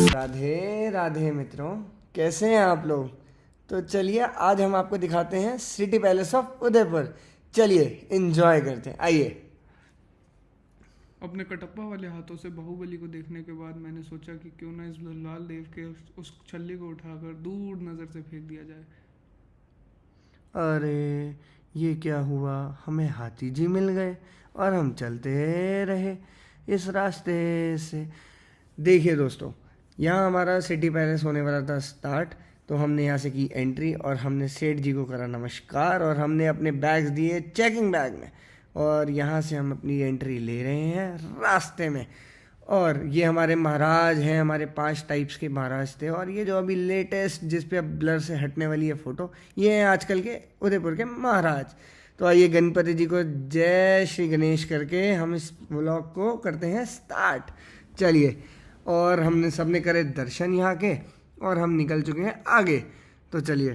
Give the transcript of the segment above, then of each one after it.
राधे राधे मित्रों, कैसे हैं आप लोग। तो चलिए आज हम आपको दिखाते हैं सिटी पैलेस ऑफ उदयपुर। चलिए एंजॉय करते हैं, आइए। अपने कटप्पा वाले हाथों से बाहुबली को देखने के बाद मैंने सोचा कि क्यों ना इस लाल देव के उस छल्ले को उठाकर दूर नज़र से फेंक दिया जाए। अरे ये क्या हुआ, हमें हाथी जी मिल गए और हम चलते रहे इस रास्ते से। देखिए दोस्तों, यहाँ हमारा सिटी पैलेस होने वाला था स्टार्ट। तो हमने यहाँ से की एंट्री और हमने सेठ जी को करा नमस्कार और हमने अपने बैग्स दिए चेकिंग बैग में। और यहाँ से हम अपनी एंट्री ले रहे हैं रास्ते में। और ये हमारे महाराज हैं, हमारे 5 टाइप्स के महाराज थे। और ये जो अभी लेटेस्ट जिस पे अब ब्लर से हटने वाली है फ़ोटो, ये हैं आजकल के उदयपुर के महाराज। तो आइए गणपति जी को जय श्री गणेश करके हम इस व्लॉग को करते हैं स्टार्ट। चलिए, और हमने सबने करे दर्शन यहाँ के और हम निकल चुके हैं आगे। तो चलिए।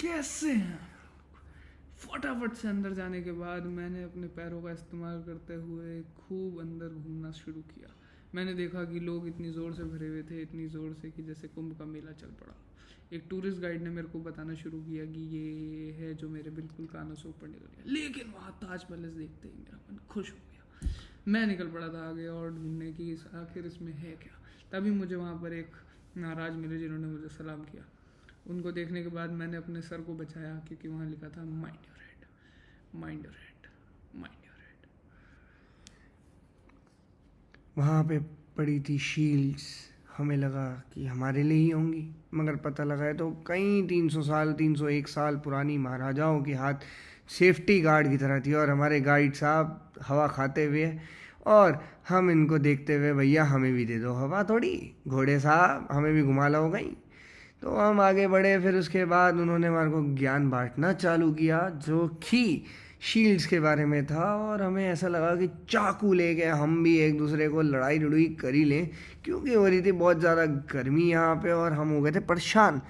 कैसे हैं? फटाफट से अंदर जाने के बाद मैंने अपने पैरों का इस्तेमाल करते हुए खूब अंदर घूमना शुरू किया। मैंने देखा कि लोग इतनी ज़ोर से भरे हुए थे, इतनी ज़ोर से कि जैसे कुंभ का मेला चल पड़ा। एक टूरिस्ट गाइड ने मेरे को बताना शुरू किया कि ये है जो मेरे बिल्कुल कानों से ऊपर निकल गया। लेकिन वहाँ ताज पैलेस देखते ही मेरा मन खुश हो गया। मैं निकल पड़ा था आगे और ढूंढने की आखिर इसमें है क्या। तभी मुझे वहाँ पर एक महाराज मिले जिन्होंने मुझे सलाम किया। उनको देखने के बाद मैंने अपने सर को बचाया क्योंकि वहाँ लिखा था mind your head, mind your head, mind your head. वहाँ पे पड़ी थी शील्ड्स, हमें लगा कि हमारे लिए ही होंगी, मगर पता लगा है तो कई 300 साल 301 साल पुरानी महाराजाओं के हाथ सेफ्टी गार्ड की तरह थी। और हमारे गाइड साहब हवा खाते हुए और हम इनको देखते हुए, भैया हमें भी दे दो हवा थोड़ी, घोड़े साहब हमें भी घुमा लो कहीं। तो हम आगे बढ़े। फिर उसके बाद उन्होंने हमारे को ज्ञान बांटना चालू किया जो कि शील्ड्स के बारे में था। और हमें ऐसा लगा कि चाकू ले गए हम भी एक दूसरे को लड़ाई लड़ुई कर ही लें, क्योंकि हो रही थी बहुत ज़्यादा गर्मी यहाँ पे और हम हो गए थे परेशान।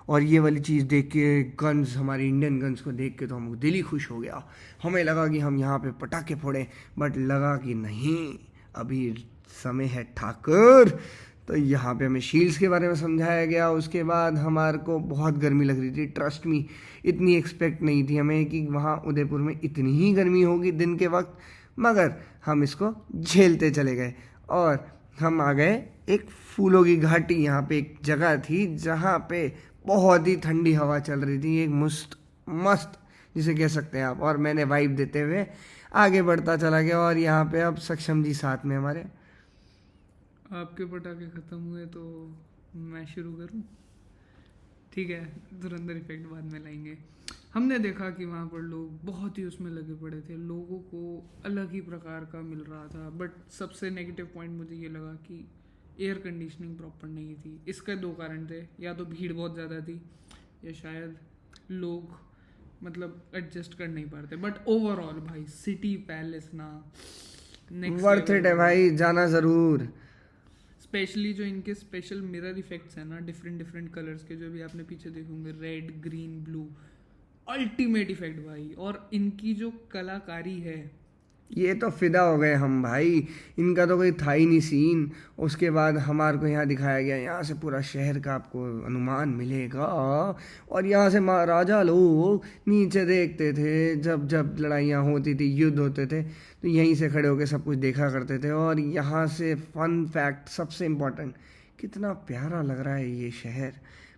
और ये वाली चीज़ देख के, गन्स, हमारी इंडियन गन्स को देख के तो हमको दिल ही खुश हो गया। हमें लगा कि हम यहाँ पे पटाखे फोड़ें, बट लगा कि नहीं, अभी समय है ठाकुर। तो यहाँ पे हमें शील्ड्स के बारे में समझाया गया। उसके बाद हमारे को बहुत गर्मी लग रही थी, ट्रस्ट मी। इतनी एक्सपेक्ट नहीं थी हमें कि वहाँ उदयपुर में इतनी ही गर्मी होगी दिन के वक्त, मगर हम इसको झेलते चले गए। और हम आ गए एक फूलों की घाटी। यहाँ पे एक जगह थी जहाँ पे बहुत ही ठंडी हवा चल रही थी, एक मस्त मस्त जिसे कह सकते हैं आप। और मैंने वाइब देते हुए आगे बढ़ता चला गया। और यहाँ पे अब सक्षम जी साथ में हमारे। आपके पटाखे ख़त्म हुए तो मैं शुरू करूं? ठीक है, धुरंधर इफेक्ट बाद में लाएंगे। हमने देखा कि वहाँ पर लोग बहुत ही उसमें लगे पड़े थे, लोगों को अलग ही प्रकार का मिल रहा था। बट सबसे नेगेटिव पॉइंट मुझे ये लगा कि एयर कंडीशनिंग प्रॉपर नहीं थी। इसके 2 कारण थे, या तो भीड़ बहुत ज़्यादा थी या शायद लोग मतलब एडजस्ट कर नहीं पाते। बट ओवरऑल भाई सिटी पैलेस ना नेक्स्ट वर्थ इट है भाई, जाना ज़रूर। स्पेशली जो इनके स्पेशल मिरर इफेक्ट्स हैं ना, डिफरेंट डिफरेंट कलर्स के, जो भी आपने पीछे देखे होंगे, red green blue, ultimate effect भाई। और इनकी जो कलाकारी है, ये तो फिदा हो गए हम भाई, इनका तो कोई था ही नहीं सीन। उसके बाद हमारे को यहाँ दिखाया गया, यहाँ से पूरा शहर का आपको अनुमान मिलेगा। और यहाँ से महाराजा लोग नीचे देखते थे, जब जब लड़ाइयाँ होती थी, युद्ध होते थे, तो यहीं से खड़े होकर सब कुछ देखा करते थे। और यहाँ से फन फैक्ट सबसे इम्पोर्टेंट, कितना प्यारा लग रहा है ये शहर,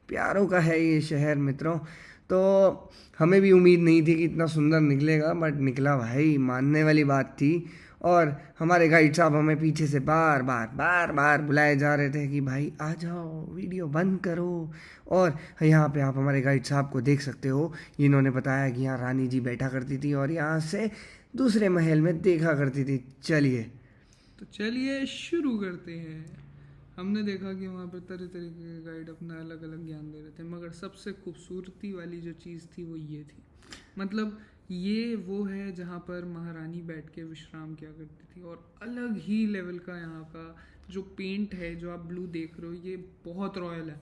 प्यारों का है ये शहर मित्रों। तो हमें भी उम्मीद नहीं थी कि इतना सुंदर निकलेगा, बट निकला भाई, मानने वाली बात थी। और हमारे गाइड साहब हमें पीछे से बार बार बार बार बुलाए जा रहे थे कि भाई आ जाओ, वीडियो बंद करो। और यहाँ पे आप हमारे गाइड साहब को देख सकते हो, इन्होंने बताया कि यहाँ रानी जी बैठा करती थी और यहाँ से दूसरे महल में देखा करती थी। चलिए, तो चलिए शुरू करते हैं। हमने देखा कि वहाँ पर तरह तरीके के गाइड अपना अलग अलग ज्ञान दे रहे थे, मगर सबसे खूबसूरती वाली जो चीज़ थी वो ये थी। मतलब ये वो है जहाँ पर महारानी बैठ के विश्राम किया करती थी। और अलग ही लेवल का यहाँ का जो पेंट है, जो आप ब्लू देख रहे हो, ये बहुत रॉयल है।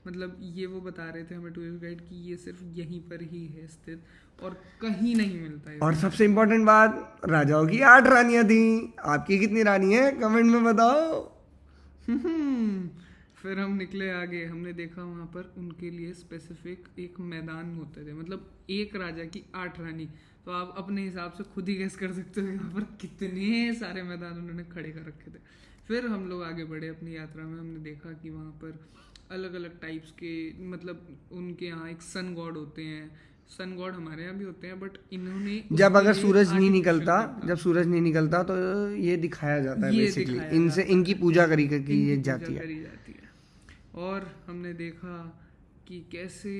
मतलब ये वो बता रहे थे हमें टूरिस्ट गाइड कि ये सिर्फ यहीं पर ही है स्थित और कहीं नहीं मिलता है। और सबसे इम्पोर्टेंट बात, राजाओं की 8 रानियां थी। आपकी कितनी रानी है कमेंट में बताओ। फिर हम निकले आगे, हमने देखा वहाँ पर उनके लिए स्पेसिफिक एक मैदान होते थे, मतलब एक राजा की 8 रानी। तो आप अपने हिसाब से खुद ही गेस कर सकते हो यहाँ पर कितने सारे मैदान उन्होंने खड़े कर रखे थे। फिर हम लोग आगे बढ़े अपनी यात्रा में, हमने देखा कि वहाँ पर अलग अलग टाइप्स के, मतलब उनके यहाँ एक सन गॉड होते हैं। सन गॉड हमारे यहाँ भी होते हैं, बट इन्होंने जब अगर उसके लिए सूरज नहीं artificial निकलता, करता। जब सूरज नहीं निकलता तो ये दिखाया जाता है ये बेसिकली, दिखाया इनसे जाता इनकी है। पूजा करी इनकी जाती पूजा है। करी जाती है। और हमने देखा कि कैसे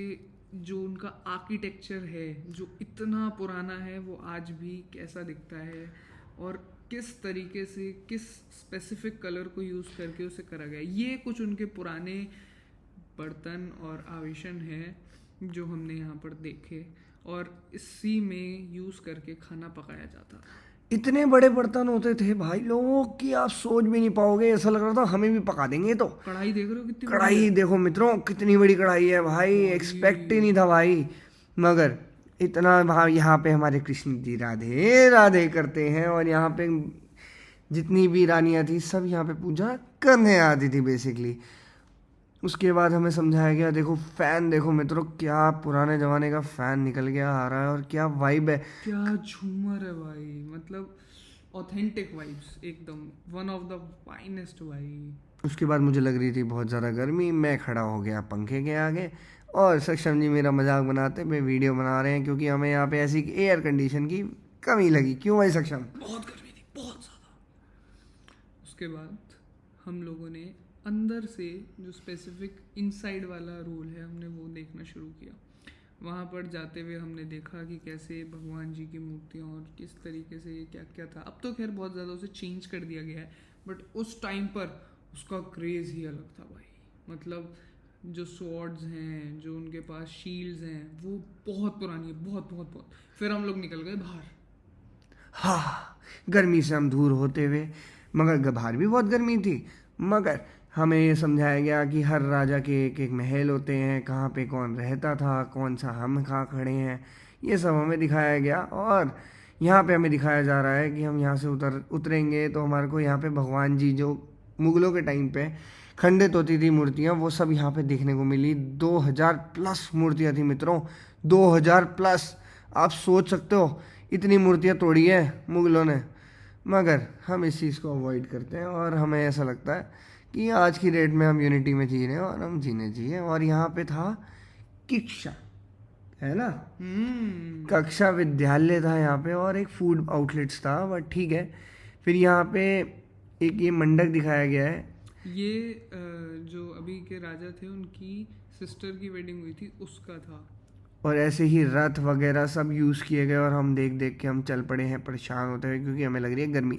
जो उनका आर्किटेक्चर है जो इतना पुराना है वो आज भी कैसा दिखता है, और किस तरीके से किस स्पेसिफिक कलर को यूज़ करके उसे करा गया। ये कुछ उनके पुराने बर्तन और आवेशन हैं जो हमने यहाँ पर देखे, और इसी में यूज़ करके खाना पकाया जाता था। इतने बड़े बर्तन होते थे भाई लोगों की, आप सोच भी नहीं पाओगे। ऐसा लग रहा था हमें भी पका देंगे। तो कढ़ाई देख रहे हो कितनी बड़ी कढ़ाई है? देखो मित्रों, कितनी बड़ी कढ़ाई है भाई, एक्सपेक्ट ही नहीं था भाई। मगर इतना भाई, यहाँ पे हमारे कृष्ण जी राधे राधे करते हैं, और यहाँ पे जितनी भी रानियां थी सब यहाँ पे पूजा करने आती थी बेसिकली। उसके बाद हमें समझाया गया, देखो फैन देखो मित्रों, क्या पुराने ज़माने का फ़ैन निकल गया आ रहा है, और क्या वाइब है। क्या झूमर है भाई, मतलब ऑथेंटिक वाइब्स एकदम, वन ऑफ द फाइनेस्ट भाई। उसके बाद मुझे लग रही थी बहुत ज़्यादा गर्मी, मैं खड़ा हो गया पंखे के आगे, और सक्षम जी मेरा मजाक बनाते हुए वीडियो बना रहे हैं, क्योंकि हमें यहाँ पे ऐसी एयर कंडीशन की कमी लगी। क्यों भाई सक्षम? बहुत गर्मी थी, बहुत ज़्यादा। उसके बाद हम लोगों ने अंदर से जो स्पेसिफिक इनसाइड वाला रोल है हमने वो देखना शुरू किया। वहाँ पर जाते हुए हमने देखा कि कैसे भगवान जी की मूर्तियाँ और किस तरीके से ये क्या क्या था। अब तो खैर बहुत ज़्यादा उसे चेंज कर दिया गया है, बट उस टाइम पर उसका क्रेज़ ही अलग था भाई। मतलब जो स्वॉर्ड्स हैं, जो उनके पास शील्ड्स हैं, वो बहुत पुरानी है, बहुत बहुत बहुत। फिर हम लोग निकल गए बाहर। हाँ, गर्मी से हम दूर होते हुए, मगर बाहर भी बहुत गर्मी थी। मगर हमें ये समझाया गया कि हर राजा के एक एक महल होते हैं, कहाँ पे कौन रहता था, कौन सा हम कहाँ खड़े हैं, ये सब हमें दिखाया गया। और यहाँ पे हमें दिखाया जा रहा है कि हम यहाँ से उतरेंगे तो हमारे को यहाँ पे भगवान जी जो मुगलों के टाइम पे खंडित होती थी मूर्तियाँ, वो सब यहाँ पे देखने को मिली। 2000 प्लस मूर्तियाँ थी मित्रों, 2000 प्लस। आप सोच सकते हो इतनी मूर्तियाँ तोड़ी है मुगलों ने। मगर हम इस चीज़ को अवॉइड करते हैं, और हमें ऐसा लगता है कि आज की डेट में हम यूनिटी में जी रहे हैं, और हम जीने चाहिए। और यहाँ पे था किक्षा, है ना, कक्षा विद्यालय था यहाँ पे, और एक फूड आउटलेट्स था, बट ठीक है। फिर यहाँ पे एक ये मंडप दिखाया गया है। ये जो अभी के राजा थे उनकी सिस्टर की वेडिंग हुई थी उसका था। और ऐसे ही रथ वगैरह सब यूज़ किए गए, और हम देख देख के हम चल पड़े हैं परेशान होते हुए, क्योंकि हमें लग रही है गर्मी।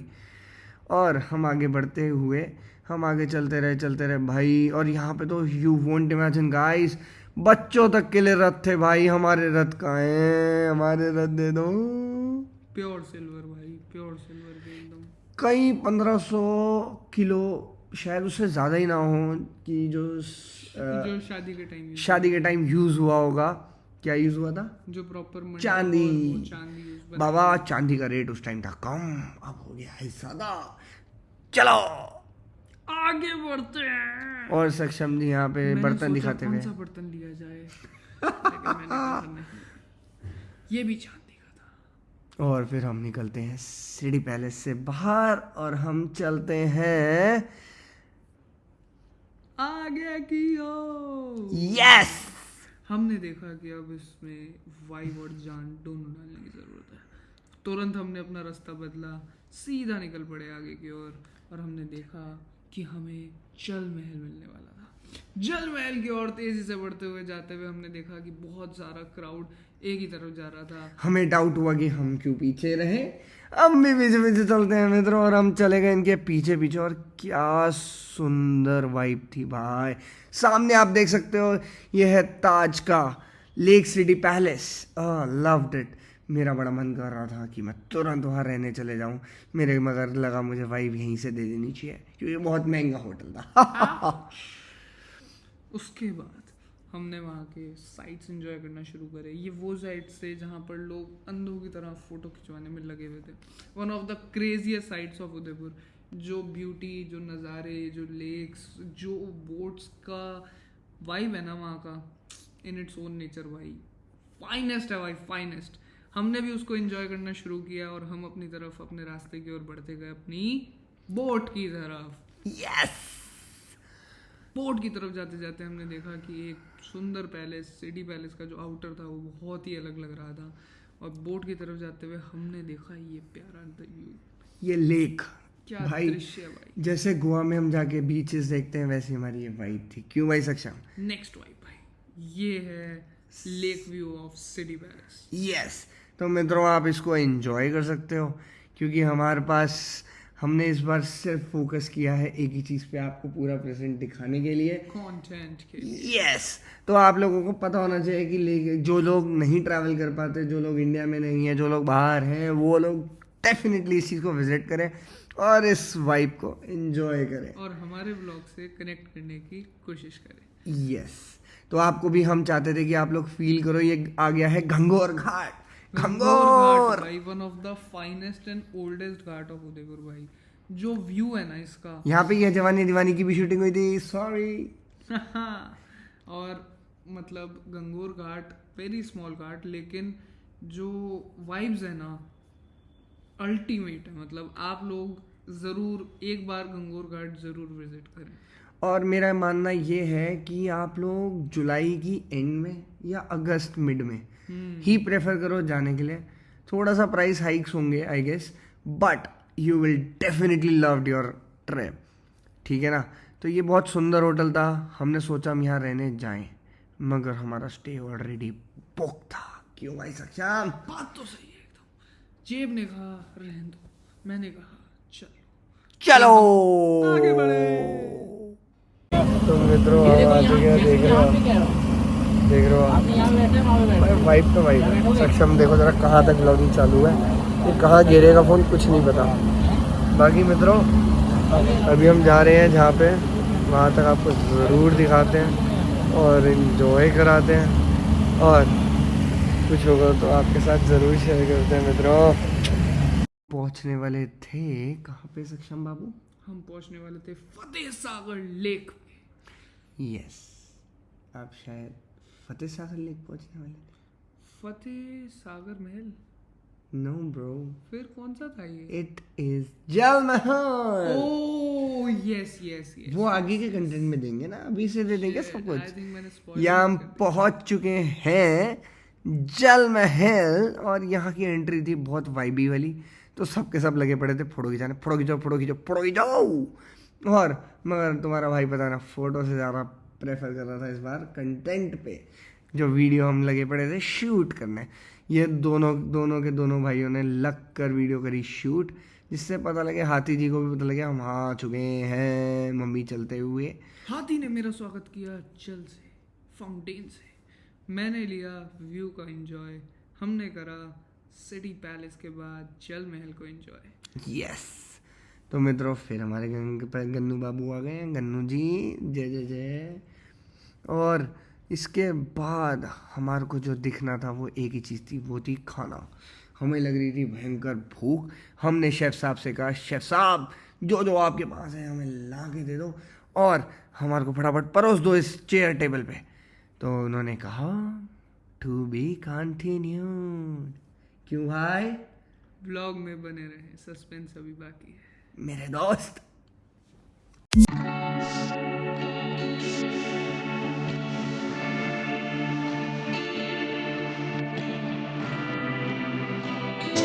और हम आगे बढ़ते हुए, हम आगे चलते रहे भाई। और यहाँ पे तो यू वोंट इमेजिन गाइस, बच्चों तक के लिए रथ थे भाई। हमारे रथ कहाँ हैं? हमारे रथ दे दो। प्योर सिल्वर भाई, प्योर सिल्वर के एकदम। कई 1500 किलो, शायद उससे ज़्यादा ही ना हो, कि जो जो शादी के टाइम यूज़ हुआ होगा। क्या यूज़ हुआ था? जो प्रॉपर चांदी। चांदी बाबा चांदी का रेट उस टाइम था कम, अब हो गया है ज़्यादा। चलो आगे बढ़ते हैं। और सक्षम जी यहाँ पे मैंने बर्तन सोचा दिखाते हुए, कौन सा बर्तन लिया जाए, लेकिन मैंने कहा नहीं, ये भी चांदी का था। और फिर हम निकलते हैं सिटी पैलेस से बाहर, और हम चलते हैं आगे की ओर। यस। हमने देखा कि अब इसमें वाइब और जान दोनों डालने की ज़रूरत है। तुरंत हमने अपना रास्ता बदला, सीधा निकल पड़े आगे की ओर, और हमने देखा कि हमें जल महल मिलने वाला था। जल महल की ओर तेज़ी से बढ़ते हुए जाते हुए हमने देखा कि बहुत सारा क्राउड एक ही तरफ जा रहा था। हमें डाउट हुआ कि हम क्यों पीछे रहे। हम भी पीछे पीछे चलते हैं मित्रों, और हम चले गए इनके पीछे पीछे। और क्या सुंदर वाइब थी भाई। सामने आप देख सकते हो, ये है ताज का lake city palace. Loved it. मेरा बड़ा मन कर रहा था कि मैं तुरंत वहाँ रहने चले जाऊँ, मेरे मगर लगा मुझे वाइब यहीं से दे देनी चाहिए, क्योंकि बहुत महंगा होटल था। उसके बाद हमने वहाँ के साइट्स एंजॉय करना शुरू करे। ये वो साइट्स थे जहाँ पर लोग अंधों की तरह फ़ोटो खिंचवाने में लगे हुए थे। One of the craziest sites of Udaipur, जो ब्यूटी, जो नज़ारे, जो लेक्स, जो बोट्स का वाइब है ना वहाँ का, इन इट्स ओन नेचर भाई फाइनेस्ट है भाई, फाइनेस्ट। हमने भी उसको एंजॉय करना शुरू किया और हम अपनी तरफ, अपने रास्ते की ओर बढ़ते गए, अपनी बोट की तरफ। यस। बोट की तरफ जाते जाते हमने देखा कि एक सुंदर पैलेस, सिटी पैलेस का जो आउटर था वो बहुत ही अलग लग रहा था। और बोट की तरफ जाते हुए हमने देखा ये प्यारा व्यू, ये लेक, क्या भाई दृश्य है भाई। जैसे गोवा में हम जाके बीचेस देखते हैं वैसे हमारी ये वाइब थी। क्यों भाई सक्षम? नेक्स्ट वाइब भाई, ये है lake view of city palace. Yes. तो मित्रों आप इसको एंजॉय कर सकते हो, क्योंकि हमारे पास, हमने इस बार सिर्फ फोकस किया है एक ही चीज़ पे, आपको पूरा प्रेजेंट दिखाने के लिए, कंटेंट के लिए। यस। तो आप लोगों को पता होना चाहिए कि जो लोग नहीं ट्रैवल कर पाते, जो लोग इंडिया में नहीं है, जो लोग बाहर हैं, वो लोग डेफिनेटली इस चीज़ को विजिट करें और इस वाइब को एंजॉय करें और हमारे ब्लॉग से कनेक्ट करने की कोशिश करें। यस। तो आपको भी हम चाहते थे कि आप लोग फील करो, ये आ गया है घंगोर घाट। घंगोर भाई, one of the finest and oldest Ghat of Udaipur भाई। जो व्यू है ना इसका, यहाँ पे ये जवानी दीवानी की भी शूटिंग हुई थी, सॉरी। और मतलब गंगोर घाट वेरी स्मॉल घाट, लेकिन जो वाइब्स है ना अल्टीमेट है। मतलब आप लोग ज़रूर एक बार गंगोर घाट ज़रूर विजिट करें। और मेरा मानना ये है कि आप लोग जुलाई की एंड में या अगस्त मिड में ही प्रेफर करो जाने के लिए। थोड़ा सा प्राइस हाइक्स होंगे I guess, but you will definitely love your trip, ठीक है ना। तो ये बहुत सुंदर होटल था, हमने सोचा हम यहाँ रहने जाएं, मगर हमारा स्टे ऑलरेडी बुक था। क्यों भाई सक्षम? बात तो सही है एकदम। जेब ने कहा रहने दो, मैंने कहा चलो आगे बढ़े। तो मित्रों आ गया, देख रहे हो भाई, वाइब तो वाइब है। सक्षम देखो जरा कहाँ तक ब्लॉगिंग चालू है, ये कहाँ गिरेगा फ़ोन कुछ नहीं पता। बाकी मित्रों अभी हम जा रहे हैं जहाँ पे, वहाँ तक आपको ज़रूर दिखाते हैं और इन्जॉय कराते हैं, और कुछ होगा तो आपके साथ ज़रूर शेयर करते हैं मित्रों। पहुँचने वाले थे कहाँ पे सक्षम बाबू? हम पहुंचने वाले थे फतेह सागर लेक पे। यस, आप शायद फतेह सागर लेक पहुँचने वाले थे। फतेह सागर महल? नो ब्रो, फिर कौन सा था ये? इट इज जल महल। ओह यस यस यस, वो आगे के कंटेंट में देंगे ना, अभी से दे देंगे सब आई कुछ। थिंक मैंने spoil यहाँ हम कर दिया। पहुँच चुके हैं जल महल, और यहाँ की एंट्री थी बहुत वाइबी वाली, तो सबके सब लगे पड़े थे फोटो खिंचाने, फोटो खिंचाओ फोटो खिंचाओ फोटो खिंचाओ। और मगर तुम्हारा भाई पता ना फोटो से ज़्यादा प्रेफर कर रहा था इस बार कंटेंट पे, जो वीडियो हम लगे पड़े थे शूट करने। ये दोनों भाइयों ने लग कर वीडियो करी शूट, जिससे पता लगे, हाथी जी को भी पता लगे हम आ चुके हैं मम्मी चलते हुए। हाथी ने मेरा स्वागत किया जल से, फाउंटेन से। मैंने लिया व्यू का एंजॉय, हमने करा सिटी पैलेस के बाद जल महल को एंजॉय। यस। तो मित्रों फिर हमारे गन्नू बाबू आ गए हैं, गन्नू जी जय जय जय। और इसके बाद हमारे को जो दिखना था वो एक ही चीज़ थी, वो थी खाना। हमें लग रही थी भयंकर भूख। हमने शेफ़ साहब से कहा, शेफ़ साहब जो जो आपके पास है हमें ला के दे दो और हमारे को फटाफट परोस दो इस चेयर टेबल पे। तो उन्होंने कहा टू बी कंटिन्यूड। क्यों भाई? ब्लॉग में बने रहे, सस्पेंस अभी बाकी है मेरे दोस्त।